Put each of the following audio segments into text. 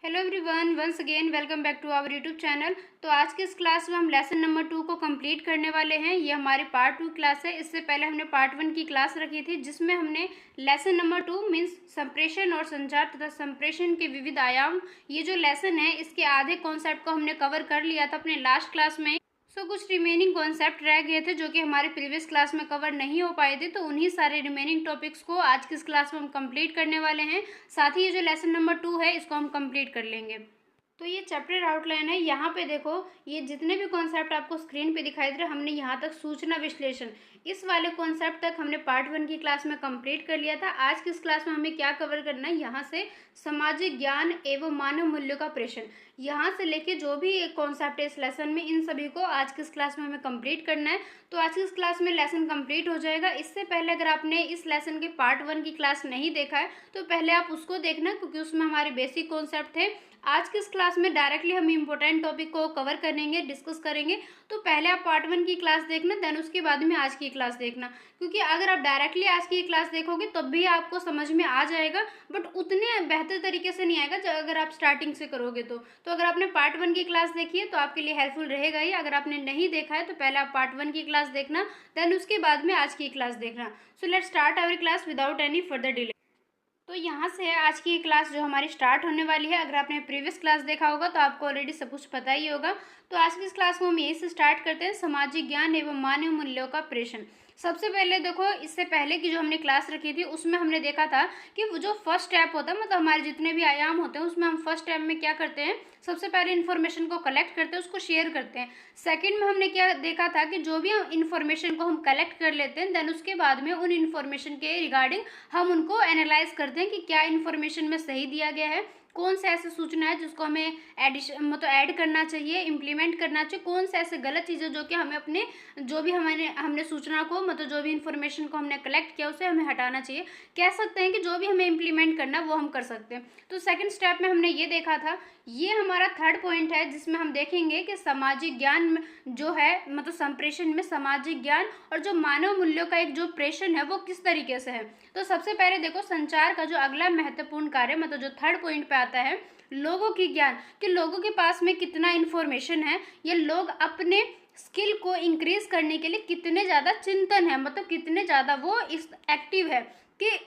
Hello everyone, once again welcome back to our YouTube channel. तो आज के इस क्लास में हम लेसन नंबर 2 को कंप्लीट करने वाले हैं। ये हमारी पार्ट 2 क्लास है। इससे पहले हमने पार्ट 1 की क्लास रखी थी जिसमें हमने लेसन नंबर 2 मीन्स संप्रेषण और संचार तथा संप्रेषण के विविध आयाम, ये जो लेसन है इसके आधे कॉन्सेप्ट को हमने कवर कर लिया था अपने लास्ट क्लास में। कुछ रिमेनिंग कॉन्सेप्ट रह गए थे जो कि हमारे प्रीवियस क्लास में कवर नहीं हो पाए थे, तो उन्हीं सारे रिमेनिंग टॉपिक्स को आज की इस क्लास में हम कंप्लीट करने वाले हैं। साथ ही ये जो लेसन नंबर 2 है इसको हम कंप्लीट कर लेंगे। तो ये चैप्टर आउटलाइन है। यहाँ पे देखो, ये जितने भी कॉन्सेप्ट आपको स्क्रीन पे दिखाई दे रहे, हमने यहाँ तक सूचना विश्लेषण इस वाले कॉन्सेप्ट तक हमने पार्ट 1 की क्लास में कंप्लीट कर लिया था। आज की इस क्लास में हमें क्या कवर करना है, यहाँ से सामाजिक ज्ञान एवं मानव मूल्यों का प्रेषण, यहाँ से लेके जो भी एक कॉन्सेप्ट है इस लेसन में, इन सभी को आज की इस क्लास में हमें कंप्लीट करना है। तो आज की इस क्लास में लेसन कंप्लीट हो जाएगा। इससे पहले अगर आपने इस लेसन के पार्ट 1 की क्लास नहीं देखा है तो पहले आप उसको देखना, क्योंकि उसमें हमारे बेसिक कॉन्सेप्ट थे। आज की इस क्लास में डायरेक्टली हम इम्पोर्टेंट टॉपिक को कवर करेंगे, डिस्कस करेंगे। तो पहले आप पार्ट 1 की क्लास देखना, देन उसके बाद में आज की क्लास देखना, क्योंकि अगर आप डायरेक्टली आज की क्लास देखोगे तब भी आपको समझ में आ जाएगा, बट उतने बेहतर तरीके से नहीं आएगा अगर आप स्टार्टिंग से करोगे तो अगर आपने पार्ट 1 की क्लास देखी है तो आपके लिए हेल्पफुल रहेगा ही। अगर आपने नहीं देखा है तो पहले आप पार्ट 1 की क्लास देखना, देन उसके बाद में आज की क्लास देखना। So let's start our class without any further delay. तो यहाँ से आज की क्लास जो हमारी स्टार्ट होने वाली है। अगर आपने प्रीवियस क्लास देखा होगा तो आपको ऑलरेडी सब कुछ पता ही होगा। तो आज की इस क्लास को हम यहीं से स्टार्ट करते हैं, सामाजिक ज्ञान एवं मानव मूल्यों का प्रेषण। सबसे पहले देखो, इससे पहले की जो हमने क्लास रखी थी उसमें हमने देखा था कि वो जो फर्स्ट स्टेप होता है, मतलब हमारे जितने भी आयाम होते हैं उसमें हम फर्स्ट स्टेप में क्या करते हैं, सबसे पहले इन्फॉर्मेशन को कलेक्ट करते हैं, उसको शेयर करते हैं। सेकंड में हमने क्या देखा था कि जो भी इन्फॉर्मेशन को हम कलेक्ट कर लेते हैं, देन उसके बाद में उन इन्फॉर्मेशन के रिगार्डिंग हम उनको एनालाइज करते हैं कि क्या इन्फॉर्मेशन में सही दिया गया है, कौन सा ऐसा सूचना है जिसको हमें एडिशन मतलब ऐड करना चाहिए, इम्प्लीमेंट करना चाहिए, कौन सा ऐसे गलत चीज़ें जो कि हमें अपने जो भी हमने सूचना को मतलब जो भी इन्फॉर्मेशन को हमने कलेक्ट किया उसे हमें हटाना चाहिए। कह सकते हैं कि जो भी हमें इम्प्लीमेंट करना वो हम कर सकते हैं। तो सेकंड स्टेप में हमने ये देखा था। ये हमारा थर्ड पॉइंट है जिसमें हम देखेंगे कि सामाजिक ज्ञान जो है मतलब संप्रेषण में सामाजिक ज्ञान और जो मानव मूल्यों का एक जो प्रेषण है वो किस तरीके से है। तो सबसे पहले देखो, संचार का जो अगला महत्वपूर्ण कार्य मतलब जो थर्ड पॉइंट पे आता है, लोगों की ज्ञान, कि लोगों के पास में कितना इन्फॉर्मेशन है, ये लोग अपने स्किल को इंक्रीज करने के लिए कितने ज़्यादा चिंतन है, मतलब कितने ज़्यादा वो इस एक्टिव है। कि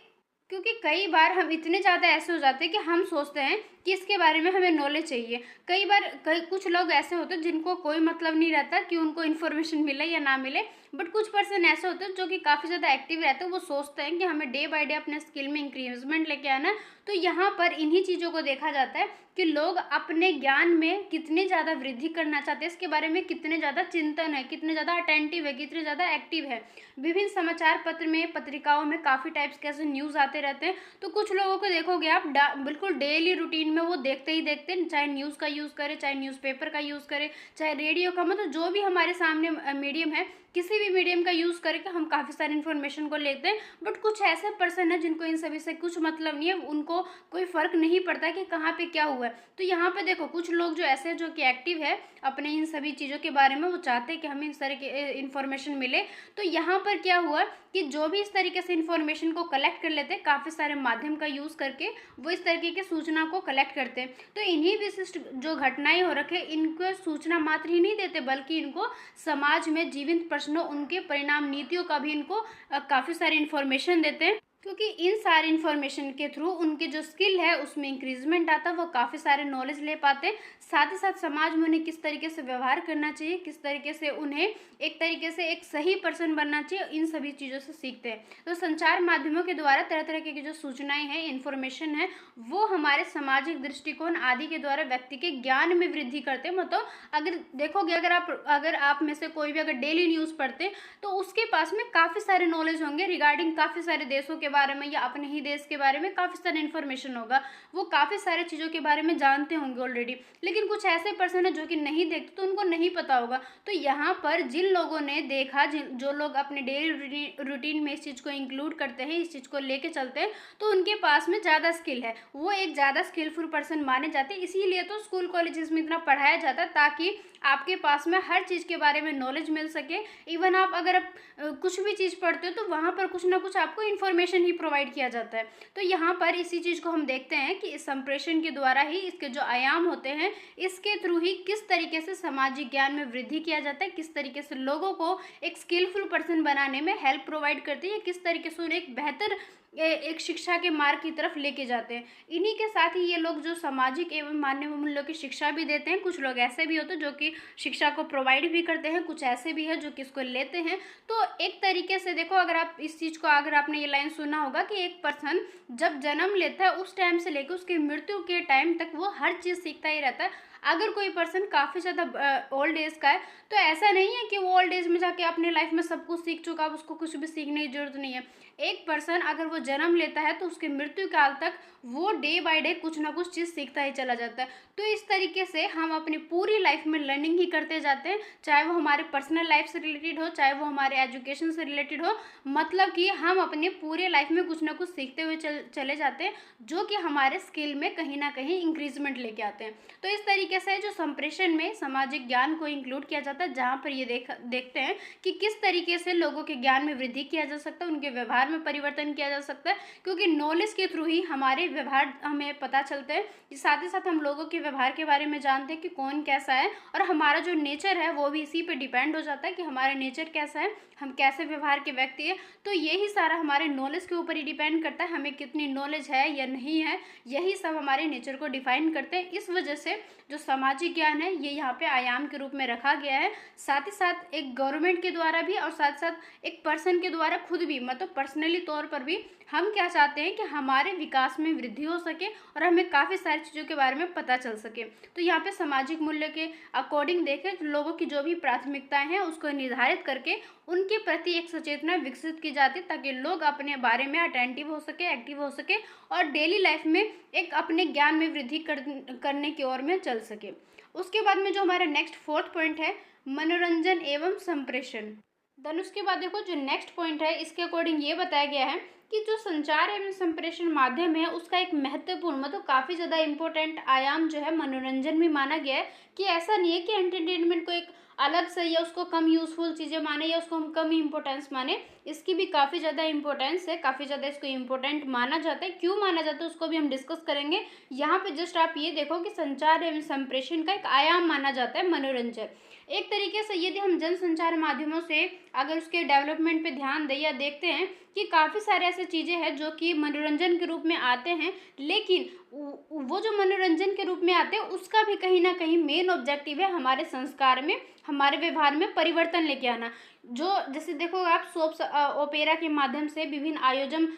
क्योंकि कई बार हम इतने ज़्यादा ऐसे हो जाते हैं कि हम सोचते हैं कि इसके बारे में हमें नॉलेज चाहिए। कई बार कुछ लोग ऐसे होते हैं जिनको कोई मतलब नहीं रहता कि उनको इन्फॉर्मेशन मिले या ना मिले, बट कुछ पर्सन ऐसे होते हैं जो कि काफ़ी ज़्यादा एक्टिव रहते हैं। वो सोचते हैं कि हमें डे बाय डे अपने स्किल में इंक्रीजमेंट लेके आना है। तो यहाँ पर इन्हीं चीज़ों को देखा जाता है कि लोग अपने ज्ञान में कितने ज़्यादा वृद्धि करना चाहते हैं, इसके बारे में कितने ज़्यादा चिंतन है, कितने ज़्यादा अटेंटिव है, कितने ज़्यादा एक्टिव है। विभिन्न समाचार पत्र में, पत्रिकाओं में काफ़ी टाइप्स के ऐसे न्यूज़ आते रहते हैं। तो कुछ लोगों को देखोगे आप बिल्कुल डेली रूटीन में वो देखते ही देखते हैं, चाहे न्यूज़ का यूज़ करें, चाहे न्यूज़पेपर का यूज़ करें, चाहे रेडियो का, मतलब जो भी हमारे सामने मीडियम है, किसी भी मीडियम का यूज़ करके हम काफ़ी सारी इन्फॉर्मेशन को लेते हैं। बट कुछ ऐसे पर्सन है जिनको इन सभी से कुछ मतलब नहीं है, उनको कोई फ़र्क नहीं पड़ता कि कहाँ पे क्या हुआ है। तो यहाँ पे देखो, कुछ लोग जो ऐसे जो कि एक्टिव है अपने इन सभी चीज़ों के बारे में, वो चाहते हैं कि हमें इस तरह की इन्फॉर्मेशन मिले। तो यहाँ पर क्या हुआ कि जो भी इस तरीके से इन्फॉर्मेशन को कलेक्ट कर लेते हैं, काफ़ी सारे माध्यम का यूज़ करके वो इस तरीके की सूचना को कलेक्ट करते हैं। तो इन्हीं विशिष्ट जो घटनाएं हो रखे, इनको सूचना मात्र ही नहीं देते, बल्कि इनको समाज में जीवंत प्रश्नों, उनके परिणाम, नीतियों का भी इनको काफ़ी सारी इन्फॉर्मेशन देते हैं। क्योंकि इन सारे इन्फॉर्मेशन के थ्रू उनके जो स्किल है उसमें इंक्रीजमेंट आता है, वो काफ़ी सारे नॉलेज ले पाते हैं। साथ ही साथ समाज में उन्हें किस तरीके से व्यवहार करना चाहिए, किस तरीके से उन्हें एक तरीके से एक सही पर्सन बनना चाहिए, इन सभी चीज़ों से सीखते हैं। तो संचार माध्यमों के द्वारा तरह तरह की जो सूचनाएं हैं, इन्फॉर्मेशन है, वो हमारे सामाजिक दृष्टिकोण आदि के द्वारा व्यक्ति के ज्ञान में वृद्धि करते हैं। मतलब अगर देखोगे, अगर आप में से कोई भी अगर डेली न्यूज़ पढ़ते हैं तो उसके पास में काफ़ी सारे नॉलेज होंगे रिगार्डिंग काफ़ी सारे देशों के बारे में या अपने ही देश के बारे में काफ़ी सारी इन्फॉर्मेशन होगा। वो काफ़ी सारे चीज़ों के बारे में जानते होंगे ऑलरेडी। लेकिन कुछ ऐसे पर्सन है जो कि नहीं देखते, तो उनको नहीं पता होगा। तो यहाँ पर जिन लोगों ने देखा, जो लोग अपने डेली रूटीन में इस चीज़ को इंक्लूड करते हैं, इस चीज़ को लेके चलते हैं, तो उनके पास में ज़्यादा स्किल है, वो एक ज़्यादा स्किलफुल पर्सन माने जाते हैं। इसीलिए तो स्कूल कॉलेजेस में इतना पढ़ाया जाता है, ताकि आपके पास में हर चीज़ के बारे में नॉलेज मिल सके। इवन आप अगर कुछ भी चीज़ पढ़ते हो तो वहाँ पर कुछ ना कुछ आपको इन्फॉर्मेशन संप्रेषण ही प्रोवाइड किया जाता है। तो यहाँ पर इसी चीज़ को हम देखते हैं कि इस संप्रेषण के द्वारा ही इसके जो आयाम होते हैं, इसके थ्रू ही किस तरीके से सामाजिक ज्ञान में वृद्धि किया जाता है, किस तरीके से लोगों को एक स्किलफुल पर्सन बनाने में हेल्प प्रोवाइड करती है, किस तरीके से उन्हें एक बेहतर एक शिक्षा के मार्ग की तरफ लेके जाते हैं। इन्हीं के साथ ही ये लोग जो सामाजिक एवं मानवीय मूल्यों की शिक्षा भी देते हैं। कुछ लोग ऐसे भी होते हैं जो कि शिक्षा को प्रोवाइड भी करते हैं, कुछ ऐसे भी हैं जो कि इसको लेते हैं। तो एक तरीके से देखो, अगर आप इस चीज़ को, अगर आपने ये लाइन सुना होगा कि एक पर्सन जब जन्म लेता है उस टाइम से लेकर उसकी मृत्यु के टाइम तक वो हर चीज़ सीखता ही रहता है। अगर कोई पर्सन काफ़ी ज़्यादा ओल्ड एज का है तो ऐसा नहीं है कि वो ओल्ड एज में जाके अपने लाइफ में सब कुछ सीख चुका, अब उसको कुछ भी सीखने की जरूरत नहीं है। एक पर्सन अगर वो जन्म लेता है तो उसके मृत्यु काल तक वो डे बाय डे कुछ ना कुछ चीज़ सीखता ही चला जाता है। तो इस तरीके से हम अपनी पूरी लाइफ में लर्निंग ही करते जाते हैं, चाहे वो हमारे पर्सनल लाइफ से रिलेटेड हो, चाहे वो हमारे एजुकेशन से रिलेटेड हो। मतलब कि हम अपने पूरे लाइफ में कुछ ना कुछ सीखते हुए चले जाते हैं, जो कि हमारे स्किल में कहीं ना कहीं इंक्रीजमेंट लेके आते हैं। तो इस तरीके से जो संप्रेषण में सामाजिक ज्ञान को इंक्लूड किया जाता है, जहाँ पर ये देखते हैं कि किस तरीके से लोगों के ज्ञान में वृद्धि किया जा सकता है, उनके व्यवहार में परिवर्तन किया जा सकता है, क्योंकि नॉलेज के थ्रू ही हमारे व्यवहार हमें पता चलते हैं। साथ ही साथ हम लोगों के व्यवहार के बारे में जानते हैं कि कौन कैसा है, और हमारा जो नेचर है वो भी इसी पे डिपेंड हो जाता है कि हमारा नेचर कैसा है, हम कैसे व्यवहार के व्यक्ति है। तो यही सारा हमारे नॉलेज के ऊपर ही डिपेंड करता है, हमें कितनी नॉलेज है या नहीं है, यही सब हमारे नेचर को डिफाइन करते हैं। इस वजह से जो सामाजिक ज्ञान है ये यहाँ पे आयाम के रूप में रखा गया है। साथ ही साथ एक गवर्नमेंट के द्वारा भी और साथ साथ एक पर्सन के द्वारा खुद भी, मतलब पर्सनली तौर पर भी हम क्या चाहते हैं कि हमारे विकास में वृद्धि हो सके और हमें काफ़ी सारी चीज़ों के बारे में पता चल सके। तो यहाँ पे सामाजिक मूल्य के अकॉर्डिंग देखें तो लोगों की जो भी प्राथमिकताएं हैं उसको निर्धारित करके उनके प्रति एक सचेतना विकसित की जाती है, ताकि लोग अपने बारे में अटेंटिव हो सके, एक्टिव हो सके और डेली लाइफ में एक अपने ज्ञान में वृद्धि करने की ओर में चल सके। उसके बाद में जो हमारा नेक्स्ट फोर्थ पॉइंट है, मनोरंजन एवं संप्रेषण। देन उसके बाद देखो जो नेक्स्ट पॉइंट है, इसके अकॉर्डिंग ये बताया गया है कि जो संचार एवं संप्रेषण माध्यम है उसका एक महत्वपूर्ण, मतलब काफ़ी ज़्यादा इम्पोर्टेंट आयाम जो है मनोरंजन भी माना गया है। कि ऐसा नहीं है कि एंटरटेनमेंट को एक अलग से या उसको कम यूज़फुल चीज़ें माने या उसको हम कम इम्पोर्टेंस माने, इसकी भी काफ़ी ज़्यादा इम्पोर्टेंस है, काफ़ी ज़्यादा इसको इम्पोर्टेंट माना जाता है। क्यों माना जाता है उसको भी हम डिस्कस करेंगे। यहाँ पे जस्ट आप ये देखो कि संचार एवं संप्रेषण का एक आयाम माना जाता है मनोरंजन। एक तरीके से यदि हम जनसंचार माध्यमों से अगर उसके डेवलपमेंट पे ध्यान दें या देखते हैं कि काफ़ी सारे ऐसे चीज़ें हैं जो कि मनोरंजन के रूप में आते हैं, लेकिन वो जो मनोरंजन के रूप में आते हैं उसका भी कहीं ना कहीं मेन ऑब्जेक्टिव है हमारे संस्कार में, हमारे व्यवहार में परिवर्तन लेके आना। जो जैसे देखो आप सोप्स ओपेरा के माध्यम से विभिन्न आयोजन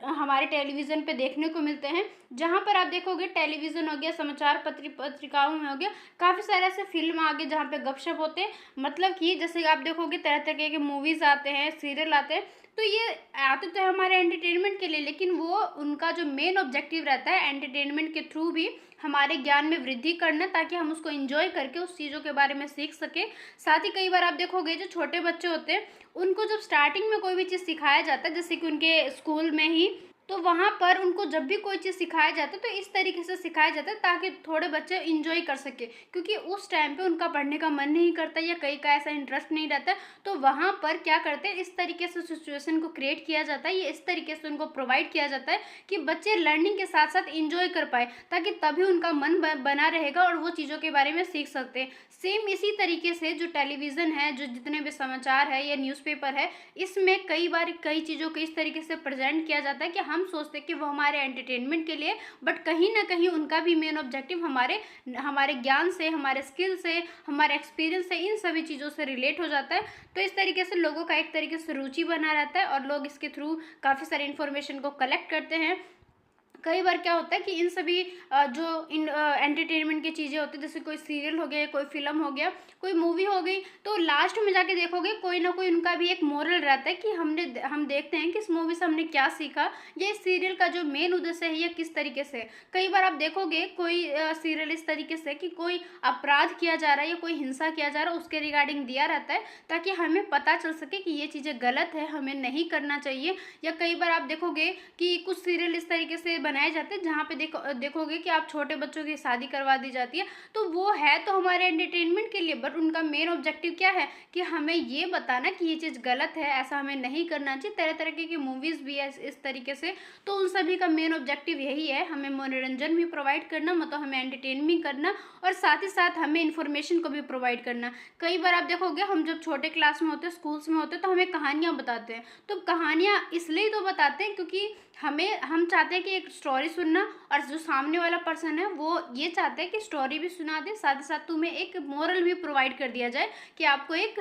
हमारे टेलीविज़न पे देखने को मिलते हैं, जहाँ पर आप देखोगे टेलीविज़न हो गया, समाचार पत्रिकाओं में हो गया, काफ़ी सारे ऐसे फिल्म आ गए जहाँ पे गपशप होते हैं। मतलब कि जैसे आप देखोगे तरह तरह के मूवीज़ आते हैं, सीरियल आते हैं, तो ये आते तो है हमारे एंटरटेनमेंट के लिए, लेकिन वो उनका जो मेन ऑब्जेक्टिव रहता है एंटरटेनमेंट के थ्रू भी हमारे ज्ञान में वृद्धि करना, ताकि हम उसको एंजॉय करके उस चीज़ों के बारे में सीख सके। साथ ही कई बार आप देखोगे जो छोटे बच्चे होते हैं उनको जब स्टार्टिंग में कोई भी चीज़ सिखाया जाता है, जैसे कि उनके स्कूल में ही, तो वहाँ पर उनको जब भी कोई चीज़ सिखाया जाता है तो इस तरीके से सिखाया जाता है ताकि थोड़े बच्चे इंजॉय कर सके, क्योंकि उस टाइम पे उनका पढ़ने का मन नहीं करता या कई का ऐसा इंटरेस्ट नहीं रहता। तो वहाँ पर क्या करते हैं, इस तरीके से सिचुएशन को क्रिएट किया जाता है, ये इस तरीके से उनको प्रोवाइड किया जाता है कि बच्चे लर्निंग के साथ साथ इंजॉय कर पाए, ताकि तभी उनका मन बना रहेगा और वो चीज़ों के बारे में सीख सकते हैं। सेम इसी तरीके से जो टेलीविज़न है, जो जितने भी समाचार है या न्यूज़पेपर है, इसमें कई बार कई चीज़ों को इस तरीके से प्रेजेंट किया जाता है कि हम सोचते हैं कि वो हमारे एंटरटेनमेंट के लिए, बट कहीं ना कहीं उनका भी मेन ऑब्जेक्टिव हमारे ज्ञान से, हमारे स्किल से, हमारे एक्सपीरियंस से, इन सभी चीज़ों से रिलेट हो जाता है। तो इस तरीके से लोगों का एक तरीके से रुचि बना रहता है और लोग इसके थ्रू काफ़ी सारी इन्फॉर्मेशन को कलेक्ट करते हैं। कई बार क्या होता है कि इन सभी जो इन एंटरटेनमेंट की चीज़ें होती है, जैसे कोई सीरियल हो गया, कोई फिल्म हो गया, कोई मूवी हो गई, तो लास्ट में जाके देखोगे कोई ना कोई उनका भी एक मोरल रहता है कि हम देखते हैं कि इस मूवी से हमने क्या सीखा, या इस सीरियल का जो मेन उद्देश्य है ये किस तरीके से। कई बार आप देखोगे कोई सीरियल इस तरीके से कि कोई अपराध किया जा रहा है या कोई हिंसा किया जा रहा है, उसके रिगार्डिंग दिया रहता है ताकि हमें पता चल सके कि ये चीज़ें गलत है, हमें नहीं करना चाहिए। या कई बार आप देखोगे कि कुछ सीरियल इस तरीके से बनाए जाते हैं जहाँ पे देखोगे कि आप छोटे बच्चों की शादी करवा दी जाती है, तो वो है तो हमारे एंटरटेनमेंट के लिए, बट उनका मेन ऑब्जेक्टिव क्या है कि हमें ये बताना कि ये चीज़ गलत है, ऐसा हमें नहीं करना चाहिए। तरह तरह की मूवीज़ भी है इस तरीके से, तो उन सभी का मेन ऑब्जेक्टिव यही है, हमें मनोरंजन भी प्रोवाइड करना, मतलब हमें एंटरटेन भी करना और साथ ही साथ हमें इन्फॉर्मेशन को भी प्रोवाइड करना। कई बार आप देखोगे हम जब छोटे क्लास में होते हैं, स्कूल्स में होते हैं, तो हमें कहानियाँ बताते हैं। तो कहानियाँ इसलिए तो बताते हैं क्योंकि हम चाहते हैं कि एक स्टोरी सुनना, और जो सामने वाला पर्सन है वो ये चाहते हैं कि स्टोरी भी सुना दे, साथ ही साथ तुम्हें एक मोरल भी प्रोवाइड कर दिया जाए, कि आपको एक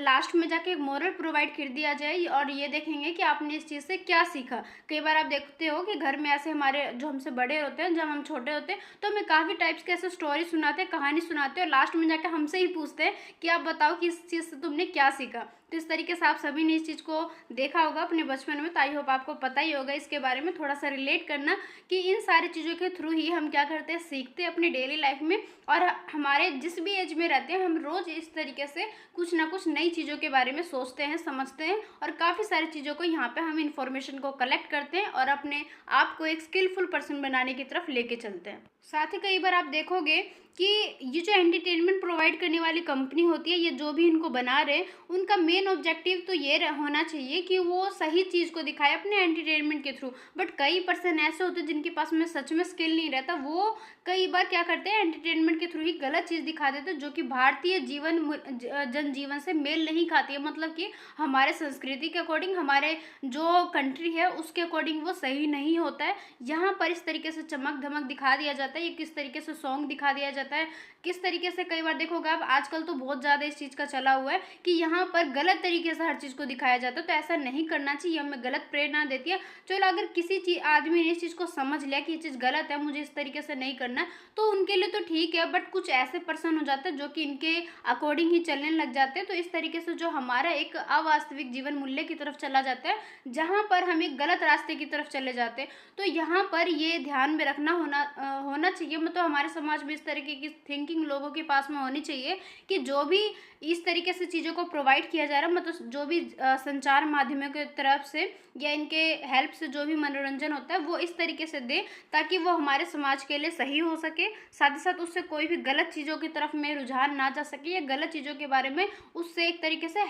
लास्ट में जाके एक मोरल प्रोवाइड कर दिया जाए और ये देखेंगे कि आपने इस चीज़ से क्या सीखा। कई बार आप देखते हो कि घर में ऐसे हमारे जो हमसे बड़े होते हैं, जब हम छोटे होते हैं तो हमें काफ़ी टाइप्स के ऐसे स्टोरी सुनाते हैं, कहानी सुनाते हैं, और लास्ट में जाके हमसे ही पूछते हैं कि आप बताओ कि इस चीज़ से तुमने क्या सीखा। तो इस तरीके से आप सभी ने इस चीज़ को देखा होगा अपने बचपन में, तो आई होप आपको पता ही होगा इसके बारे में थोड़ा सा रिलेट करना, कि इन सारी चीज़ों के थ्रू ही हम क्या करते हैं, सीखते हैं अपनी डेली लाइफ में। और हमारे जिस भी एज में रहते हैं, हम रोज़ इस तरीके से कुछ ना कुछ नई चीज़ों के बारे में सोचते हैं, समझते हैं, और काफ़ी सारी चीज़ों को यहाँ पे हम इन्फॉर्मेशन को कलेक्ट करते हैं और अपने आप को एक स्किलफुल पर्सन बनाने की तरफ लेके चलते हैं। साथ ही कई बार आप देखोगे कि ये जो एंटरटेनमेंट प्रोवाइड करने वाली कंपनी होती है, ये जो भी इनको बना रहे हैं, उनका मेन ऑब्जेक्टिव तो ये होना चाहिए कि वो सही चीज़ को दिखाए अपने एंटरटेनमेंट के थ्रू। बट कई पर्सन ऐसे होते हैं जिनके पास में सच में स्किल नहीं रहता, वो कई बार क्या करते हैं, एंटरटेनमेंट के थ्रू ही गलत चीज़ दिखा देते हैं, जो कि भारतीय जनजीवन से मेल नहीं खाती है। मतलब कि हमारे संस्कृति के अकॉर्डिंग, हमारे जो कंट्री है उसके अकॉर्डिंग वो सही नहीं होता है। यहाँ पर इस तरीके से चमक धमक दिखा दिया जाता है, ये किस तरीके से सॉन्ग दिखा दिया जाता है, किस तरीके से कई बार देखोगे आप, आजकल तो बहुत ज़्यादा इस चीज़ का चला हुआ है कि यहाँ पर गलत तरीके से हर चीज़ को दिखाया जाता है। तो ऐसा नहीं करना चाहिए, हमें गलत प्रेरणा देती है। चलो अगर किसी आदमी ने इस चीज़ को समझ लिया कि ये चीज़ गलत है, मुझे इस तरीके से नहीं करना, तो उनके लिए तो ठीक है। बट कुछ ऐसे पर्सन हो जाते हैं जो कि इनके अकॉर्डिंग ही चलने लग जाते हैं, तो इस तरीके से जो हमारा एक अवास्तविक जीवन मूल्य की तरफ चला जाता है, जहाँ पर हम एक गलत रास्ते की तरफ चले जाते हैं। तो यहाँ पर ये ध्यान में रखना होना चाहिए, मतलब हमारे समाज में इस तरीके की थिंकिंग लोगों के पास में होनी चाहिए कि जो भी इस तरीके से चीज़ों को प्रोवाइड किया जा रहा है, मतलब जो भी संचार माध्यमों की तरफ से या इनके हेल्प से जो भी मनोरंजन होता है, वो इस तरीके से दे ताकि वो हमारे समाज के लिए सही हो सके, साथ ही साथ उससे कोई भी गलत चीज़ों की तरफ में रुझान ना जा सके, या गलत चीज़ों के बारे में उससे एक तरीके से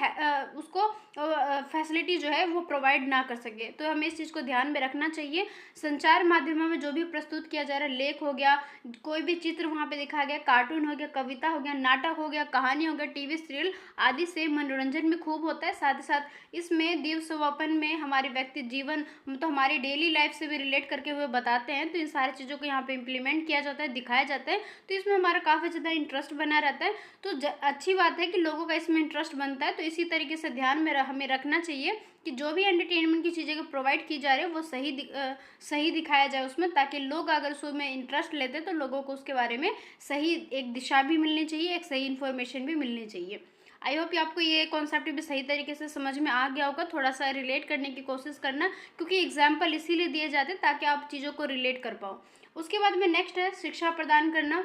उसको फैसिलिटी जो है वो प्रोवाइड ना कर सके। तो हमें इस चीज़ को ध्यान में रखना चाहिए। संचार माध्यमों में जो भी प्रस्तुत किया जा रहा है, लेख हो गया, कोई भी चित्र वहाँ पे दिखाया गया, कार्टून हो गया, कविता हो गया, नाटक हो गया, कहानी हो गया, टीवी सीरियल आदि से मनोरंजन भी खूब होता है। साथ ही साथ इसमें दिवसव्यापन में हमारे व्यक्ति जीवन, मतलब हमारी डेली लाइफ से भी रिलेट करके हुए बताते हैं। तो इन सारी चीज़ों को यहाँ पे इम्प्लीमेंट किया जाता है, दिखाया जाता है, तो इसमें हमारा काफ़ी ज़्यादा इंटरेस्ट बना रहता है। तो अच्छी बात है कि लोगों का इसमें इंटरेस्ट बनता है। तो इसी तरीके से ध्यान में हमें रखना चाहिए कि जो भी एंटरटेनमेंट की चीज़ें को प्रोवाइड की जा रही है वो सही दिखाया जाए उसमें, ताकि लोग अगर उसमें इंटरेस्ट लेते हैं तो लोगों को उसके बारे में सही एक दिशा भी मिलनी चाहिए, एक सही इन्फॉर्मेशन भी मिलनी चाहिए। आई होप कि आपको ये कॉन्सेप्ट भी सही तरीके से समझ में आ गया होगा। थोड़ा सा रिलेट करने की कोशिश करना, क्योंकि एग्जाम्पल इसीलिए दिए जाते हैं ताकि आप चीज़ों को रिलेट कर पाओ। उसके बाद में नेक्स्ट है शिक्षा प्रदान करना।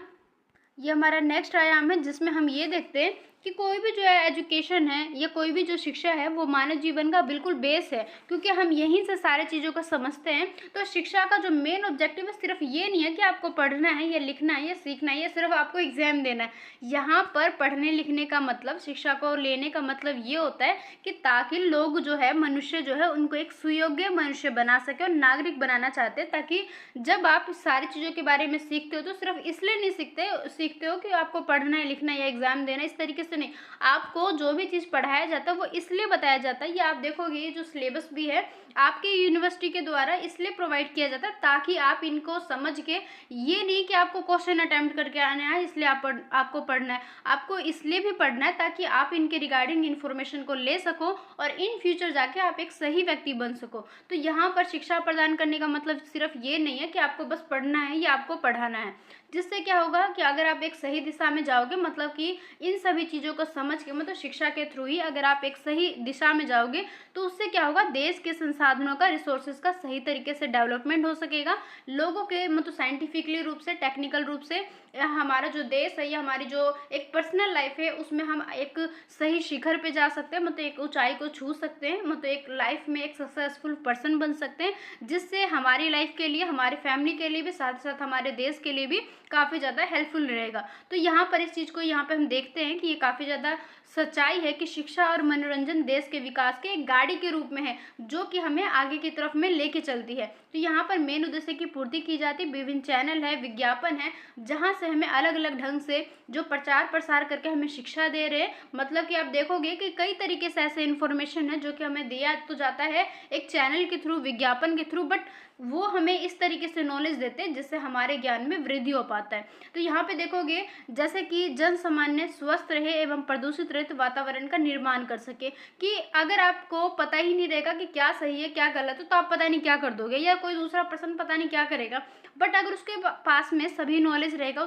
ये हमारा नेक्स्ट आयाम है, जिसमें हम ये देखते हैं कि कोई भी जो है एजुकेशन है या कोई भी जो शिक्षा है वो मानव जीवन का बिल्कुल बेस है, क्योंकि हम यहीं से सारे चीज़ों को समझते हैं। तो शिक्षा का जो मेन ऑब्जेक्टिव है सिर्फ ये नहीं है कि आपको पढ़ना है या लिखना है या सीखना है या सिर्फ आपको एग्जाम देना है। यहाँ पर पढ़ने लिखने का मतलब, शिक्षा को लेने का मतलब ये होता है कि ताकि लोग जो है, मनुष्य जो है, उनको एक सुयोग्य मनुष्य बना सके और नागरिक बनाना चाहते हैं, ताकि जब आप सारी चीज़ों के बारे में सीखते हो तो सिर्फ इसलिए नहीं सीखते हो कि आपको पढ़ना है, लिखना है या एग्जाम देना, इस तरीके से नहीं। आपको जो भी चीज़ पढ़ाया जाता है वो इसलिए बताया जाता है, ये आप देखोगे ये जो सिलेबस भी है आपके यूनिवर्सिटी के द्वारा इसलिए प्रोवाइड किया जाता है ताकि आप इनको समझ के, ये नहीं कि आपको क्वेश्चन अटेम्प्ट करके आना है इसलिए आपको पढ़ना है, आपको इसलिए भी पढ़ना है ताकि आप इनके रिगार्डिंग इन्फॉर्मेशन को ले सको और इन फ्यूचर जाके आप एक सही व्यक्ति बन सको। तो यहाँ पर शिक्षा प्रदान करने का मतलब सिर्फ ये नहीं है कि आपको बस पढ़ना है या आपको पढ़ाना है। जिससे क्या होगा कि अगर आप एक सही दिशा में जाओगे, मतलब कि इन सभी चीज़ों को समझ के, मतलब शिक्षा के थ्रू ही अगर आप एक सही दिशा में जाओगे तो उससे क्या होगा, देश के संसाधनों का, रिसोर्सेज का सही तरीके से डेवलपमेंट हो सकेगा। लोगों के मतलब साइंटिफिकली रूप से, टेक्निकल रूप से हमारा जो देश है या हमारी जो एक पर्सनल लाइफ है उसमें हम एक सही शिखर पे जा सकते हैं, मतलब एक ऊंचाई को छू सकते हैं, मतलब एक लाइफ में एक सक्सेसफुल पर्सन बन सकते हैं, जिससे हमारी लाइफ के लिए, हमारी फैमिली के लिए भी, साथ साथ हमारे देश के लिए भी काफ़ी ज़्यादा हेल्पफुल रहेगा। तो यहाँ पर इस चीज़ को यहाँ पे हम देखते हैं कि ये काफ़ी ज़्यादा सच्चाई है कि शिक्षा और मनोरंजन देश के विकास के एक गाड़ी के रूप में है, जो कि हमें आगे की तरफ में लेके चलती है। तो यहाँ पर मेन उद्देश्य की पूर्ति की जाती है, विभिन्न चैनल है, विज्ञापन है, जहाँ से हमें अलग अलग ढंग से जो प्रचार प्रसार करके हमें शिक्षा दे रहे हैं। मतलब कि आप देखोगे कि कई तरीके से ऐसे इन्फॉर्मेशन है जो कि हमें दिया तो जाता है एक चैनल के थ्रू, विज्ञापन के थ्रू, बट वो हमें इस तरीके से नॉलेज देते हैं जिससे हमारे ज्ञान में वृद्धि हो पाता है। तो यहाँ पे देखोगे जैसे कि जन सामान्य स्वस्थ रहे एवं प्रदूषित रहित वातावरण का निर्माण कर सके, कि अगर आपको पता ही नहीं रहेगा कि क्या सही है क्या गलत है तो आप पता नहीं क्या कर दोगे, या कोई दूसरा पर्सन पता नहीं क्या करेगा। बट अगर उसके पास में सभी नॉलेज रहेगा,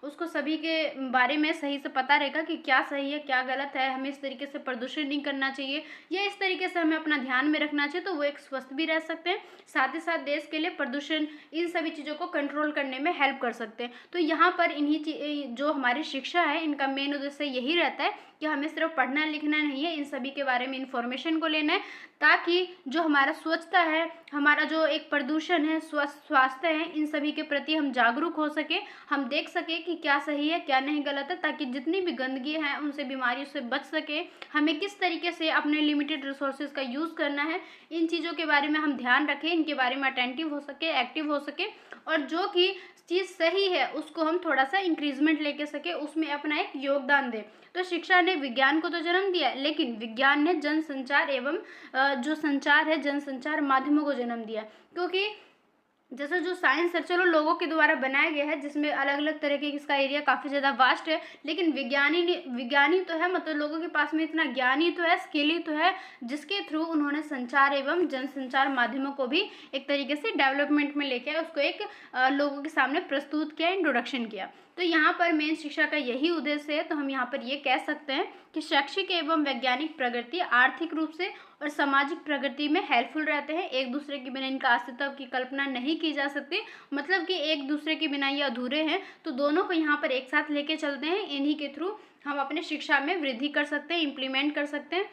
उसको सभी के बारे में सही से पता रहेगा कि क्या सही है क्या गलत है, हमें इस तरीके से प्रदूषण नहीं करना चाहिए या इस तरीके से हमें अपना ध्यान में रखना चाहिए, तो वो एक स्वस्थ भी रह सकते हैं, साथ ही साथ देश के लिए प्रदूषण, इन सभी चीज़ों को कंट्रोल करने में हेल्प कर सकते हैं। तो यहाँ पर इन्हीं जो हमारी शिक्षा है इनका मेन उद्देश्य यही रहता है कि हमें सिर्फ पढ़ना लिखना नहीं है, इन सभी के बारे में इंफॉर्मेशन को लेना है, ताकि जो हमारा स्वच्छता है, हमारा जो एक प्रदूषण है, स्वास्थ्य है, इन सभी के प्रति हम जागरूक हो सके, हम देख सके कि क्या सही है क्या नहीं गलत है, ताकि जितनी भी गंदगी है उनसे, बीमारियों से बच सके, हमें किस तरीके से अपने लिमिटेड रिसोर्सेज का यूज़ करना है, इन चीज़ों के बारे में हम ध्यान रखें, इनके बारे में अटेंटिव हो सके, एक्टिव हो सके, और जो कि चीज़ सही है उसको हम थोड़ा सा इंक्रीजमेंट लेके सके, उसमें अपना एक योगदान दें। तो शिक्षा ने विज्ञान को तो जन्म दिया, लेकिन विज्ञान ने जनसंचार एवं जो संचार है, जनसंचार माध्यमों को जन्म दिया, क्योंकि जैसे जो साइंस है चलो लोगों के द्वारा बनाया गया है, जिसमें अलग अलग तरह के, इसका एरिया काफ़ी ज़्यादा वास्ट है, लेकिन विज्ञानी तो है, मतलब लोगों के पास में इतना ज्ञान ही तो है, स्किल ही तो है, जिसके थ्रू उन्होंने संचार एवं जनसंचार माध्यमों को भी एक तरीके से डेवलपमेंट में लेके उसको एक लोगों के सामने प्रस्तुत किया, इंट्रोडक्शन किया। तो यहाँ पर मेन शिक्षा का यही उद्देश्य है। तो हम यहाँ पर ये कह सकते हैं कि शैक्षिक एवं वैज्ञानिक प्रगति आर्थिक रूप से और सामाजिक प्रगति में हेल्पफुल रहते हैं। एक दूसरे के बिना इनका अस्तित्व की कल्पना नहीं की जा सकती, मतलब कि एक दूसरे के बिना ये अधूरे हैं। तो दोनों को यहाँ पर एक साथ लेके चलते हैं, इन्हीं के थ्रू हम अपने शिक्षा में वृद्धि कर सकते हैं, इम्प्लीमेंट कर सकते हैं।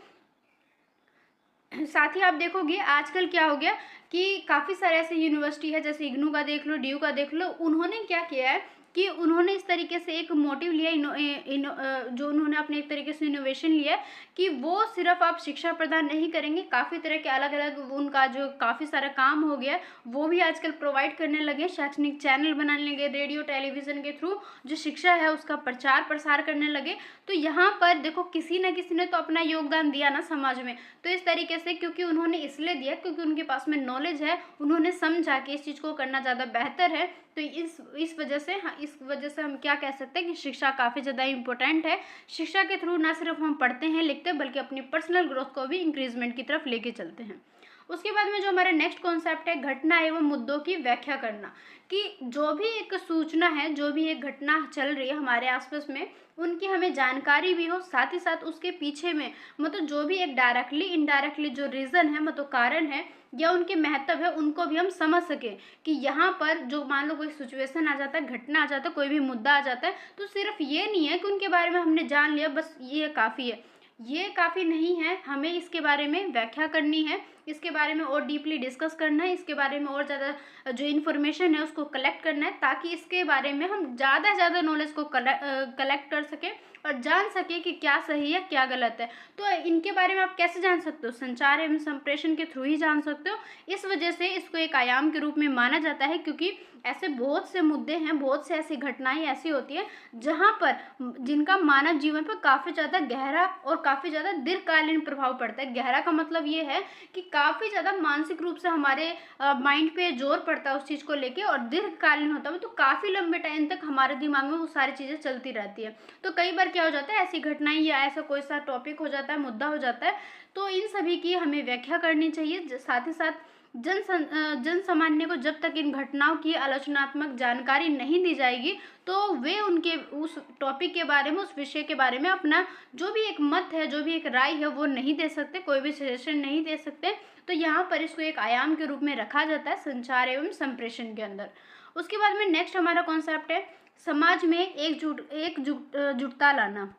साथ ही आप देखोगे आजकल क्या हो गया कि काफ़ी सारे ऐसे यूनिवर्सिटी है, जैसे इग्नू का देख लो, ड्यू का देख लो, उन्होंने क्या किया है कि उन्होंने इस तरीके से एक मोटिव लिया, जो उन्होंने अपने एक तरीके से इनोवेशन लिया कि वो सिर्फ आप शिक्षा प्रदान नहीं करेंगे, काफ़ी तरह के अलग अलग उनका जो काफ़ी सारा काम हो गया वो भी आजकल प्रोवाइड करने लगे, शैक्षणिक चैनल बनाने लगे, रेडियो टेलीविज़न के थ्रू जो शिक्षा है उसका प्रचार प्रसार करने लगे। तो यहाँ पर देखो किसी न किसी ने तो अपना योगदान दिया ना समाज में। तो इस तरीके से, क्योंकि उन्होंने इसलिए दिया क्योंकि उनके पास में नॉलेज है, उन्होंने समझा कि इस चीज़ को करना ज़्यादा बेहतर है। तो इस वजह से हम क्या कह सकते हैं कि शिक्षा काफ़ी ज़्यादा इम्पोर्टेंट है। शिक्षा के थ्रू ना सिर्फ हम पढ़ते हैं लिखते हैं, बल्कि अपनी पर्सनल ग्रोथ को भी इंक्रीजमेंट की तरफ लेके चलते हैं। उसके बाद में जो हमारा नेक्स्ट कॉन्सेप्ट है, घटना एवं मुद्दों की व्याख्या करना, कि जो भी एक सूचना है, जो भी एक घटना चल रही है हमारे आसपास में, उनकी हमें जानकारी भी हो, साथ ही साथ उसके पीछे में मतलब जो भी एक डायरेक्टली इनडायरेक्टली जो रीज़न है, मतलब कारण है या उनके महत्व है, उनको भी हम समझ सकें कि यहाँ पर जो मान लो कोई सिचुएशन आ जाता है, घटना आ जाता है, कोई भी मुद्दा आ जाता है, तो सिर्फ ये नहीं है कि उनके बारे में हमने जान लिया बस ये काफ़ी है, ये काफ़ी नहीं है, हमें इसके बारे में व्याख्या करनी है, इसके बारे में और डीपली डिस्कस करना है, इसके बारे में और ज़्यादा जो इन्फॉर्मेशन है उसको कलेक्ट करना है, ताकि इसके बारे में हम ज़्यादा से ज़्यादा नॉलेज को कलेक्ट कर सकें और जान सके कि क्या सही है क्या गलत है। तो इनके बारे में आप कैसे जान सकते हो? संचार एवं संप्रेषण के थ्रू ही जान सकते हो। इस वजह से इसको एक आयाम के रूप में माना जाता है, क्योंकि ऐसे बहुत से मुद्दे हैं, बहुत से ऐसी घटनाएं ऐसी होती हैं जहाँ पर जिनका मानव जीवन पर काफ़ी ज़्यादा गहरा और काफ़ी ज़्यादा दीर्घकालीन प्रभाव पड़ता है। गहरा का मतलब ये है कि काफ़ी ज़्यादा मानसिक रूप से हमारे माइंड पे जोर पड़ता है उस चीज़ को लेके, और दीर्घकालीन होता है तो काफ़ी लंबे टाइम तक हमारे दिमाग में वो सारी चीज़ें चलती रहती है। तो कई बार क्या हो जाता है, ऐसी घटनाएं या ऐसा कोई सा टॉपिक हो जाता है, मुद्दा हो जाता है, तो इन सभी की हमें व्याख्या करनी चाहिए। साथ ही साथ जन सामान्य को जब तक इन घटनाओं की आलोचनात्मक जानकारी नहीं दी जाएगी तो वे उनके उस टॉपिक के बारे में, उस विषय के बारे में अपना जो भी एक मत है, जो भी एक राय है वो नहीं दे सकते, कोई भी सजेशन नहीं दे सकते। तो यहाँ पर इसको एक आयाम के रूप में रखा जाता है संचार एवं संप्रेषण के अंदर। उसके बाद में नेक्स्ट हमारा कॉन्सेप्ट है समाज में एकजुटता लाना।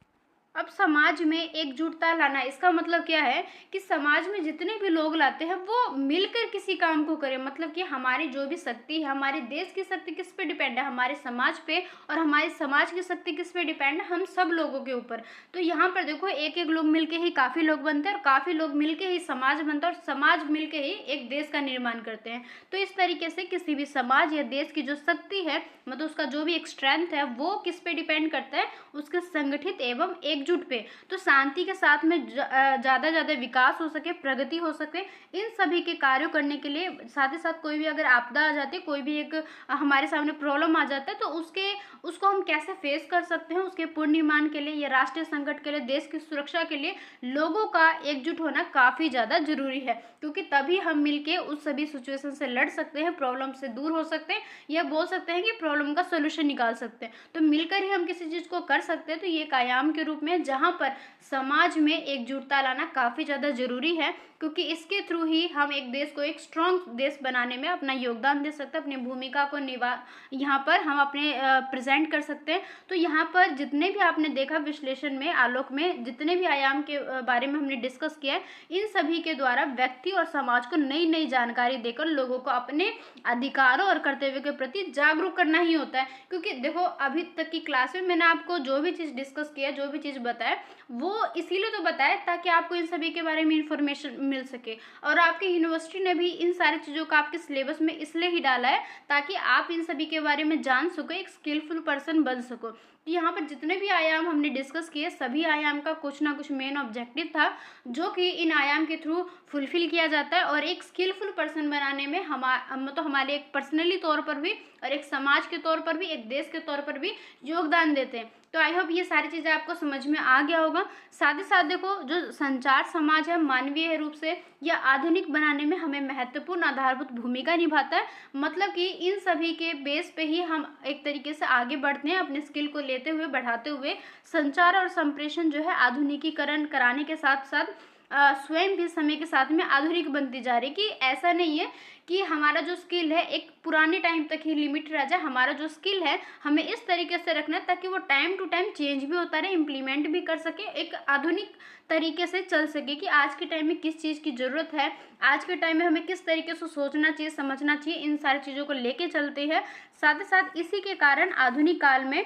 अब समाज में एकजुटता लाना, इसका मतलब क्या है कि समाज में जितने भी लोग लाते हैं वो मिलकर किसी काम को करें। मतलब कि हमारी जो भी शक्ति है, हमारे देश की शक्ति किस पे डिपेंड है, हमारे समाज पे, और हमारे समाज की शक्ति किस पे डिपेंड है, हम सब लोगों के ऊपर। तो यहाँ पर देखो एक एक लोग मिलके ही काफ़ी लोग बनते हैं, और काफ़ी लोग मिलके ही समाज बनता है, और समाज मिलके ही एक देश का निर्माण करते हैं। तो इस तरीके से किसी भी समाज या देश की जो शक्ति है, मतलब उसका जो भी एक स्ट्रेंथ है, वो किस पे डिपेंड करता है, उसके संगठित एवं एकजुट पे। तो शांति के साथ में ज़्यादा विकास हो सके, प्रगति हो सके, इन सभी के कार्यों करने के लिए, साथ ही साथ कोई भी अगर आपदा आ जाती है, कोई भी एक हमारे सामने प्रॉब्लम आ जाता है, तो उसको हम कैसे फेस कर सकते हैं, उसके पुनर्निर्माण के लिए या राष्ट्रीय संकट के लिए, देश की सुरक्षा के लिए लोगों का एकजुट होना काफ़ी ज़्यादा जरूरी है, क्योंकि तभी हम मिलके उस सभी सिचुएशन से लड़ सकते हैं, प्रॉब्लम से दूर हो सकते हैं, या बोल सकते हैं कि प्रॉब्लम का सोल्यूशन निकाल सकते हैं। तो मिलकर ही हम किसी चीज़ को कर सकते हैं। तो ये एक आयाम के रूप में जहाँ पर समाज में एकजुटता लाना काफ़ी ज़्यादा जरूरी है, क्योंकि इसके थ्रू ही हम एक देश को एक स्ट्रॉन्ग देश बनाने में अपना योगदान दे सकते हैं, अपनी भूमिका को यहाँ पर हम अपने प्रेजेंट कर सकते हैं। तो यहाँ पर जितने भी आपने देखा विश्लेषण में, आलोक में जितने भी आयाम के बारे में हमने डिस्कस किया है, इन सभी के द्वारा व्यक्ति और समाज को नई नई जानकारी देकर लोगों को अपने अधिकारों और कर्तव्यों के प्रति जागरूक करना ही होता है। क्योंकि देखो अभी तक की क्लास में मैंने आपको जो भी चीज़ डिस्कस किया, जो भी चीज़ बताया, वो इसीलिए तो बताया ताकि आपको इन सभी के बारे में इंफॉर्मेशन मिल सके। और आपकी यूनिवर्सिटी ने भी इन सारी चीज़ों को आपके सिलेबस में इसलिए ही डाला है ताकि आप इन सभी के बारे में जान सको, एक स्किलफुल पर्सन बन सको। तो यहाँ पर जितने भी आयाम हमने डिस्कस किए, सभी आयाम का कुछ ना कुछ मेन ऑब्जेक्टिव था, जो कि इन आयाम के थ्रू फुलफिल किया जाता है, और एक स्किलफुल पर्सन बनाने में तो हमारे एक पर्सनली तौर पर भी, और एक समाज के तौर पर भी, एक देश के तौर पर भी योगदान देते हैं। तो आई होप ये सारी चीज़ें आपको समझ में आ गया होगा। साथ ही साथ देखो जो संचार समाज है, मानवीय रूप से या आधुनिक बनाने में हमें महत्वपूर्ण आधारभूत भूमिका निभाता है। मतलब कि इन सभी के बेस पे ही हम एक तरीके से आगे बढ़ते हैं, अपने स्किल को लेते हुए, बढ़ाते हुए। संचार और संप्रेषण जो है आधुनिकीकरण कराने के साथ साथ स्वयं भी समय के साथ में आधुनिक बनती जा रही है। कि ऐसा नहीं है कि हमारा जो स्किल है एक पुराने टाइम तक ही लिमिट रह जाए। हमारा जो स्किल है हमें इस तरीके से रखना है ताकि वो टाइम टू टाइम चेंज भी होता रहे, इम्प्लीमेंट भी कर सके, एक आधुनिक तरीके से चल सके कि आज के टाइम में किस चीज़ की ज़रूरत है, आज के टाइम में हमें किस तरीके से सोचना चाहिए, समझना चाहिए, इन सारी चीज़ों को लेके चलते हैं। साथ ही साथ इसी के कारण आधुनिक काल में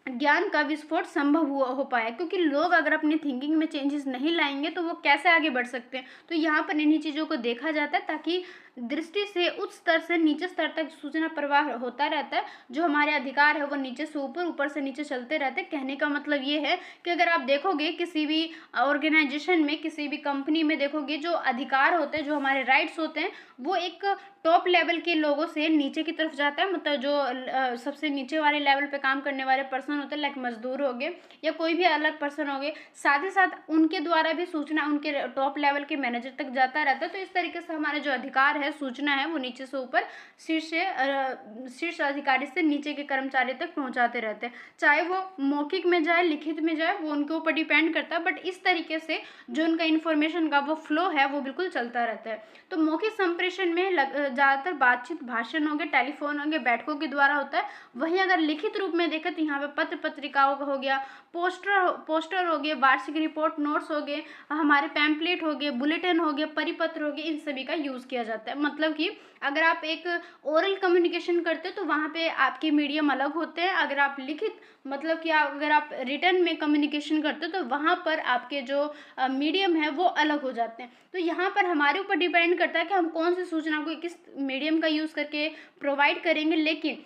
ज्ञान का विस्फोट संभव हो पाया, क्योंकि लोग अगर अपनी थिंकिंग में चेंजेस नहीं लाएंगे तो वो कैसे आगे बढ़ सकते हैं। तो यहाँ पर इन्हीं चीज़ों को देखा जाता है ताकि दृष्टि से उच्च स्तर से नीचे स्तर तक सूचना प्रवाह होता रहता है। जो हमारे अधिकार है वो नीचे से ऊपर, ऊपर से नीचे चलते रहते हैं। कहने का मतलब ये है कि अगर आप देखोगे किसी भी ऑर्गेनाइजेशन में, किसी भी कंपनी में देखोगे, जो अधिकार होते हैं, जो हमारे राइट्स होते हैं, वो एक टॉप लेवल के लोगों से नीचे की तरफ जाता है। मतलब जो सबसे नीचे वाले लेवल पे काम करने वाले पर्सन होते हैं, लाइक मजदूर हो गए या कोई भी अलग पर्सन हो गए, साथ ही साथ उनके द्वारा भी सूचना उनके टॉप लेवल के मैनेजर तक जाता रहता है। तो इस तरीके से हमारे जो अधिकार है, सूचना है, वो नीचे से ऊपर, शीर्ष अधिकारी से नीचे के कर्मचारी तक पहुंचाते रहते हैं। चाहे वो मौखिक में जाए, लिखित में जाए, वो उनके ऊपर डिपेंड करता है, बट इस तरीके से जो उनका इन्फॉर्मेशन का वो फ्लो है वो बिल्कुल चलता रहता है। तो मौखिक संप्रेषण में ज़्यादातर बातचीत, भाषण हो गए, टेलीफोन हो गए, बैठकों के द्वारा होता है। वहीं अगर लिखित रूप में देखें तो यहाँ पे पत्र पत्रिकाओं का हो गया, पोस्टर हो गए, वार्षिक रिपोर्ट नोट्स हो गए, हमारे पैम्पलेट हो गए, बुलेटिन हो गए, परिपत्र हो गए, इन सभी का यूज़ किया जाता है। मतलब कि अगर आप एक ओरल कम्युनिकेशन करते हो तो वहाँ पे आपके मीडियम अलग होते हैं। अगर आप लिखित, मतलब कि अगर आप रिटर्न में कम्युनिकेशन करते हो तो वहाँ पर आपके जो मीडियम है वो अलग हो जाते हैं। तो यहाँ पर हमारे ऊपर डिपेंड करता है कि हम कौन सी सूचना को किस मीडियम का यूज़ करके प्रोवाइड करेंगे। लेकिन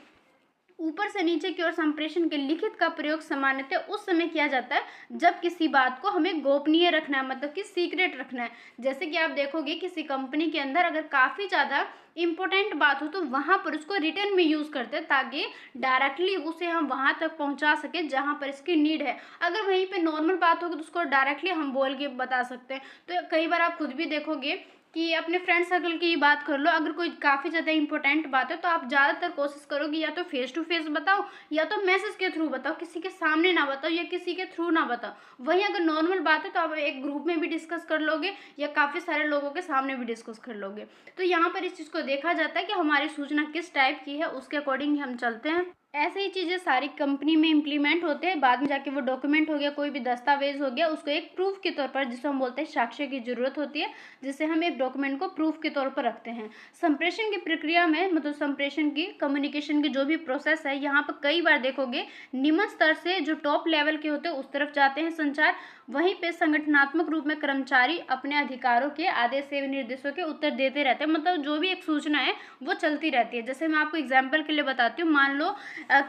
ऊपर से नीचे की ओर संप्रेषण के लिखित का प्रयोग सामान्यतः उस समय किया जाता है जब किसी बात को हमें गोपनीय रखना है, मतलब कि सीक्रेट रखना है। जैसे कि आप देखोगे किसी कंपनी के अंदर अगर काफ़ी ज़्यादा इंपॉर्टेंट बात हो तो वहाँ पर उसको रिटर्न में यूज़ करते हैं ताकि डायरेक्टली उसे हम वहाँ तक पहुँचा सके जहाँ पर इसकी नीड है। अगर वहीं पे नॉर्मल बात होगी तो उसको डायरेक्टली हम बोल के बता सकते हैं। तो कई बार आप खुद भी देखोगे कि अपने फ्रेंड सर्कल की ही बात कर लो, अगर कोई काफ़ी ज़्यादा इंपॉर्टेंट बात है तो आप ज़्यादातर कोशिश करोगे या तो फेस टू फेस बताओ या तो मैसेज के थ्रू बताओ, किसी के सामने ना बताओ या किसी के थ्रू ना बताओ। वहीं अगर नॉर्मल बात है तो आप एक ग्रुप में भी डिस्कस कर लोगे या काफ़ी सारे लोगों के सामने भी डिस्कस कर लोगे। तो यहाँ पर इस चीज़ को देखा जाता है कि हमारी सूचना किस टाइप की है, उसके अकॉर्डिंग हम चलते हैं। ऐसे ही चीज़ें सारी कंपनी में इम्प्लीमेंट होते हैं, बाद में जाके वो डॉक्यूमेंट हो गया, कोई भी दस्तावेज हो गया, उसको एक प्रूफ के तौर पर, जिसे हम बोलते हैं साक्ष्य की जरूरत होती है, जिससे हम एक डॉक्यूमेंट को प्रूफ के तौर पर रखते हैं। संप्रेषण की प्रक्रिया में मतलब संप्रेषण की कम्युनिकेशन की जो भी प्रोसेस है, यहाँ पर कई बार देखोगे निम्न स्तर से जो टॉप लेवल के होते हैं उस तरफ जाते हैं संचार। वहीं पे संगठनात्मक रूप में कर्मचारी अपने अधिकारों के आदेश एवं निर्देशों के उत्तर देते रहते हैं, मतलब जो भी एक सूचना है वो चलती रहती है। जैसे मैं आपको एग्जाम्पल के लिए बताती हूँ, मान लो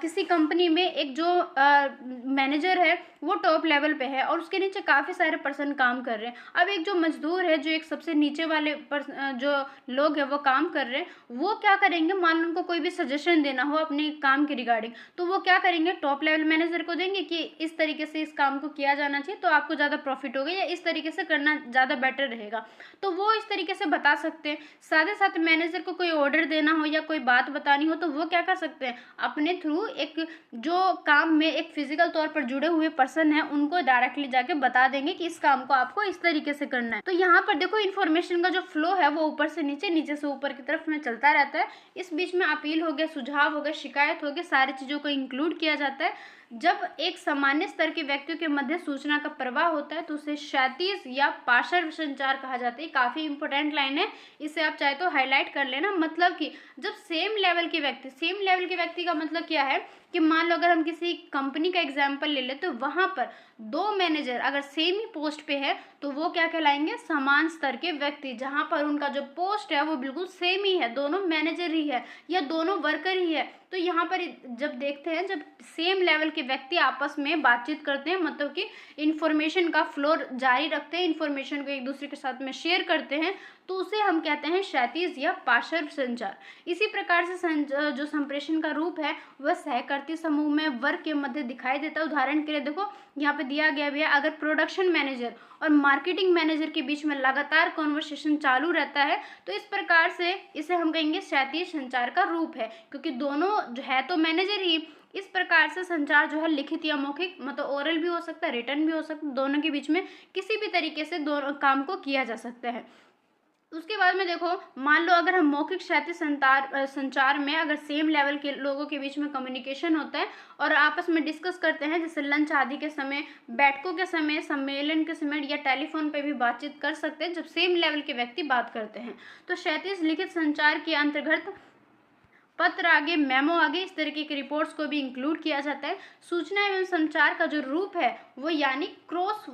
किसी कंपनी में एक जो मैनेजर है वो टॉप लेवल पे है और उसके नीचे काफ़ी सारे पर्सन काम कर रहे हैं। अब एक जो मजदूर है, जो एक सबसे नीचे वाले जो लोग हैं वो काम कर रहे हैं, वो क्या करेंगे, मान लो उनको कोई भी सजेशन देना हो अपने काम के रिगार्डिंग, तो वो क्या करेंगे, टॉप लेवल मैनेजर को देंगे कि इस तरीके से इस काम को किया जाना चाहिए तो आपको ज़्यादा प्रॉफिट होगा, या इस तरीके से करना ज़्यादा बेटर रहेगा। तो वो इस तरीके से बता सकते हैं। साथ ही साथ मैनेजर को कोई ऑर्डर देना हो या कोई बात बतानी हो तो वो क्या कर सकते हैं, अपने थ्रू एक जो काम में एक फिजिकल तौर पर जुड़े हुए पर्सन है उनको डायरेक्टली जाके बता देंगे कि इस काम को आपको इस तरीके से करना है। तो यहाँ पर देखो इन्फॉर्मेशन का जो फ्लो है वो ऊपर से नीचे, नीचे से ऊपर की तरफ में चलता रहता है। इस बीच में अपील हो गया, सुझाव हो गया, शिकायत हो गया, सारी चीज़ों को इंक्लूड किया जाता है। जब एक सामान्य स्तर के व्यक्तियों के मध्य सूचना का प्रवाह होता है तो उसे क्षैतिज या पार्श्व संचार कहा जाता है। काफ़ी इंपॉर्टेंट लाइन है, इसे आप चाहे तो हाईलाइट कर लेना। मतलब कि जब सेम लेवल के व्यक्ति का मतलब क्या है कि मान लो अगर हम किसी कंपनी का एग्जाम्पल ले ले तो वहाँ पर दो मैनेजर अगर सेम ही पोस्ट पे है तो वो क्या कहलाएंगे, समान स्तर के व्यक्ति, जहाँ पर उनका जो पोस्ट है वो बिल्कुल सेम ही है, दोनों मैनेजर ही है या दोनों वर्कर ही है। तो यहाँ पर जब देखते हैं, जब सेम लेवल के व्यक्ति आपस में बातचीत करते हैं, मतलब कि इन्फॉर्मेशन का फ्लो जारी रखते हैं, इन्फॉर्मेशन को एक दूसरे के साथ में शेयर करते हैं, तो उसे हम कहते हैं क्षैतिज या पार्श्व संचार। इसी प्रकार से जो संप्रेषण का रूप है वह सहकर्ती समूह में वर्ग के मध्य दिखाई देता है। उदाहरण के लिए देखो यहाँ पे दिया गया भी है, अगर प्रोडक्शन मैनेजर और मार्केटिंग मैनेजर के बीच में लगातार कॉन्वर्सेशन चालू रहता है तो इस प्रकार से इसे हम कहेंगे क्षैतिज संचार का रूप है, क्योंकि दोनों जो है तो मैनेजर ही। इस प्रकार से संचार जो है लिखित या मौखिक, मतलब ओरल भी हो सकता है, रिटन भी हो सकता है, दोनों के बीच में किसी भी तरीके से दोनों काम को किया जा सकता है। उसके बाद में देखो, मान लो अगर हम मौखिक क्षैतिज संचार में अगर सेम लेवल के लोगों के बीच में कम्युनिकेशन होता है और आपस में डिस्कस करते हैं, जैसे लंच आदि के समय, बैठकों के समय, सम्मेलन के समय या टेलीफोन पे भी बातचीत कर सकते हैं जब सेम लेवल के व्यक्ति बात करते हैं। तो क्षैतिज लिखित संचार के अंतर्गत पत्र आगे, मेमो आगे, इस तरीके की रिपोर्ट्स को भी इंक्लूड किया जाता है। सूचना एवं संचार का जो रूप है वो यानी क्रॉस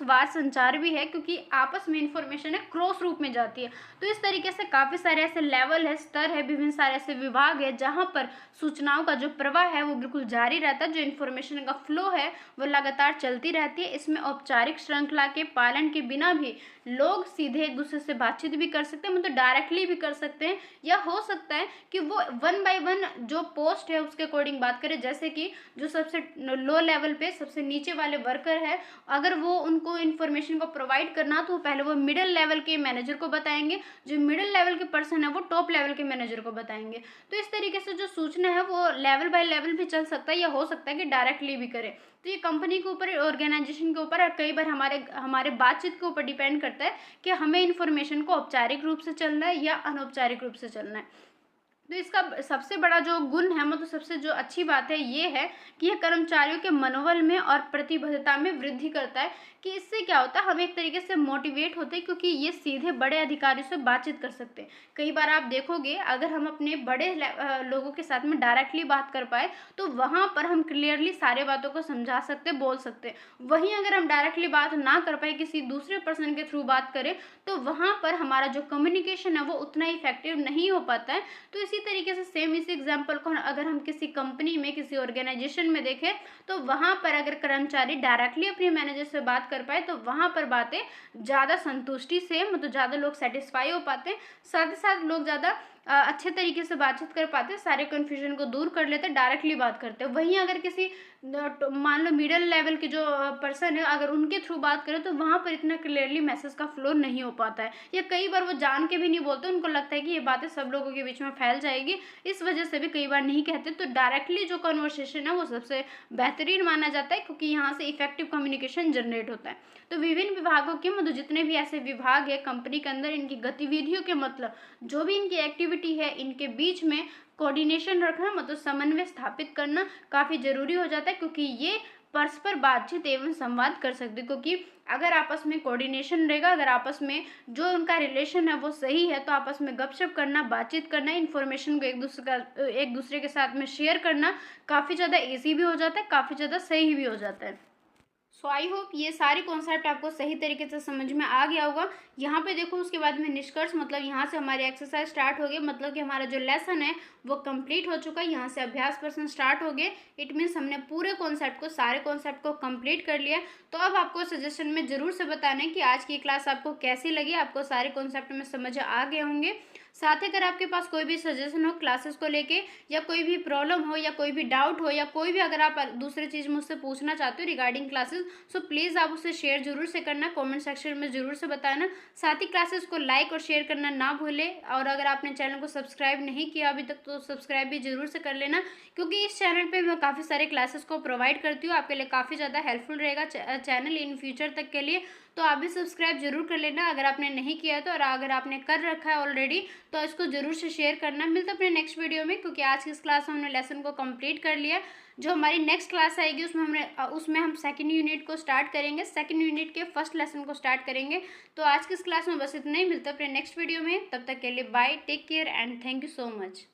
वार संचार भी है, क्योंकि आपस में इंफॉर्मेशन है क्रॉस रूप में जाती है। तो इस तरीके से काफ़ी सारे ऐसे लेवल है, स्तर है, विभिन्न सारे ऐसे विभाग है जहाँ पर सूचनाओं का जो प्रवाह है वो बिल्कुल जारी रहता है, जो इन्फॉर्मेशन का फ्लो है वो लगातार चलती रहती है। इसमें औपचारिक श्रृंखला के पालन के बिना भी लोग सीधे एक दूसरे से बातचीत भी कर सकते हैं, मतलब डायरेक्टली भी कर सकते हैं, या हो सकता है कि वो 1 बाय 1 जो पोस्ट है उसके अकॉर्डिंग बात करें। जैसे कि जो सबसे लो लेवल पे सबसे नीचे वाले वर्कर है, अगर वो उनको इन्फॉर्मेशन को प्रोवाइड करना तो पहले वो मिडिल लेवल के मैनेजर को बताएंगे, जो मिडिल लेवल के पर्सन है वो टॉप लेवल के मैनेजर को बताएंगे। तो इस तरीके से जो सूचना है वो लेवल बाय लेवल भी चल सकता है, या हो सकता है कि डायरेक्टली भी करे। तो ये कंपनी के ऊपर, ऑर्गेनाइजेशन के ऊपर, कई बार हमारे बातचीत के ऊपर डिपेंड करता है कि हमें इन्फॉर्मेशन को औपचारिक रूप से चलना है या अनौपचारिक रूप से चलना है। तो इसका सबसे बड़ा जो गुण है, मतलब सबसे जो अच्छी बात है ये है कि यह कर्मचारियों के मनोबल में और प्रतिबद्धता में वृद्धि करता है, कि इससे क्या होता है, हम एक तरीके से मोटिवेट होते हैं, क्योंकि ये सीधे बड़े अधिकारियों से बातचीत कर सकते हैं। कई बार आप देखोगे अगर हम अपने बड़े लोगों के साथ में डायरेक्टली बात कर पाए तो वहाँ पर हम क्लियरली सारे बातों को समझा सकते, बोल सकते। वहीं अगर हम डायरेक्टली बात ना कर पाए, किसी दूसरे पर्सन के थ्रू बात करें, तो वहाँ पर हमारा जो कम्युनिकेशन है वो उतना इफेक्टिव नहीं हो पाता है। तो इसी तरीके से सेम इसी एग्जाम्पल को अगर हम किसी कंपनी में, किसी ऑर्गेनाइजेशन में देखें, तो वहाँ पर अगर कर्मचारी डायरेक्टली अपने मैनेजर से बात कर पाए तो वहाँ पर बातें ज़्यादा संतुष्टि से, मतलब ज़्यादा लोग सेटिस्फाई हो पाते हैं, साथ ही साथ लोग ज़्यादा अच्छे तरीके से बातचीत कर पाते, सारे कन्फ्यूजन को दूर कर लेते, डायरेक्टली बात करते हैं। वहीं अगर किसी मान लो मिडिल लेवल के जो पर्सन है, अगर उनके थ्रू बात करें तो वहाँ पर इतना क्लियरली मैसेज का फ्लो नहीं हो पाता है, या कई बार वो जान के भी नहीं बोलते, उनको लगता है कि ये बातें सब लोगों के बीच में फैल जाएगी, इस वजह से भी कई बार नहीं कहते। तो डायरेक्टली जो कन्वर्सेशन है वो सबसे बेहतरीन माना जाता है, क्योंकि यहाँ से इफेक्टिव कम्युनिकेशन जनरेट होता है। तो विभिन्न विभागों के मतलब जितने भी ऐसे विभाग है कंपनी के अंदर, इनकी गतिविधियों के मतलब जो भी इनकी एक्टिविटी है, इनके बीच में कोऑर्डिनेशन रखना, मतलब समन्वय स्थापित करना काफ़ी ज़रूरी हो जाता है, क्योंकि ये परस्पर बातचीत एवं संवाद कर सकते हैं। क्योंकि अगर आपस में कोऑर्डिनेशन रहेगा, अगर आपस में जो उनका रिलेशन है वो सही है, तो आपस में गपशप करना, बातचीत करना, इन्फॉर्मेशन को एक दूसरे के साथ में शेयर करना काफ़ी ज़्यादा ईजी भी हो जाता है, काफ़ी ज़्यादा सही भी हो जाता है। सो आई होप ये सारे कॉन्सेप्ट आपको सही तरीके से समझ में आ गया होगा। यहाँ पे देखो उसके बाद में निष्कर्ष, मतलब यहाँ से हमारी एक्सरसाइज स्टार्ट हो गई, मतलब कि हमारा जो लेसन है वो कंप्लीट हो चुका है। यहाँ से अभ्यास पर्सन स्टार्ट हो गए, इट मीन्स हमने पूरे कॉन्सेप्ट को, सारे कॉन्सेप्ट को कंप्लीट कर लिया। तो अब आपको सजेशन में ज़रूर से बताना है कि आज की क्लास आपको कैसी लगी, आपको सारे कॉन्सेप्ट में समझ आ गए होंगे। साथ ही अगर आपके पास कोई भी सजेशन हो क्लासेस को लेके, या कोई भी प्रॉब्लम हो, या कोई भी डाउट हो, या कोई भी अगर आप दूसरी चीज़ मुझसे पूछना चाहते हो रिगार्डिंग क्लासेस, सो प्लीज़ आप उसे शेयर जरूर से करना, कमेंट सेक्शन में ज़रूर से बताना। साथ ही क्लासेस को लाइक और शेयर करना ना भूलें, और अगर आपने चैनल को सब्सक्राइब नहीं किया अभी तक तो सब्सक्राइब भी जरूर से कर लेना, क्योंकि इस चैनल पर मैं काफ़ी सारे क्लासेस को प्रोवाइड करती हूँ, आपके लिए काफ़ी ज़्यादा हेल्पफुल रहेगा चैनल इन फ्यूचर तक के लिए। तो आप भी सब्सक्राइब जरूर कर लेना अगर आपने नहीं किया है तो, और अगर आपने कर रखा है ऑलरेडी तो इसको जरूर से शेयर करना। मिलता है अपने नेक्स्ट वीडियो में, क्योंकि आज की इस क्लास में हमने लेसन को कंप्लीट कर लिया। जो हमारी नेक्स्ट क्लास आएगी उसमें हम सेकंड यूनिट को स्टार्ट करेंगे, सेकंड यूनिट के फर्स्ट लेसन को स्टार्ट करेंगे। तो आज की इस क्लास में बस इतना ही, मिलता है अपने नेक्स्ट वीडियो में, तब तक के लिए bye, take care and thank you so much.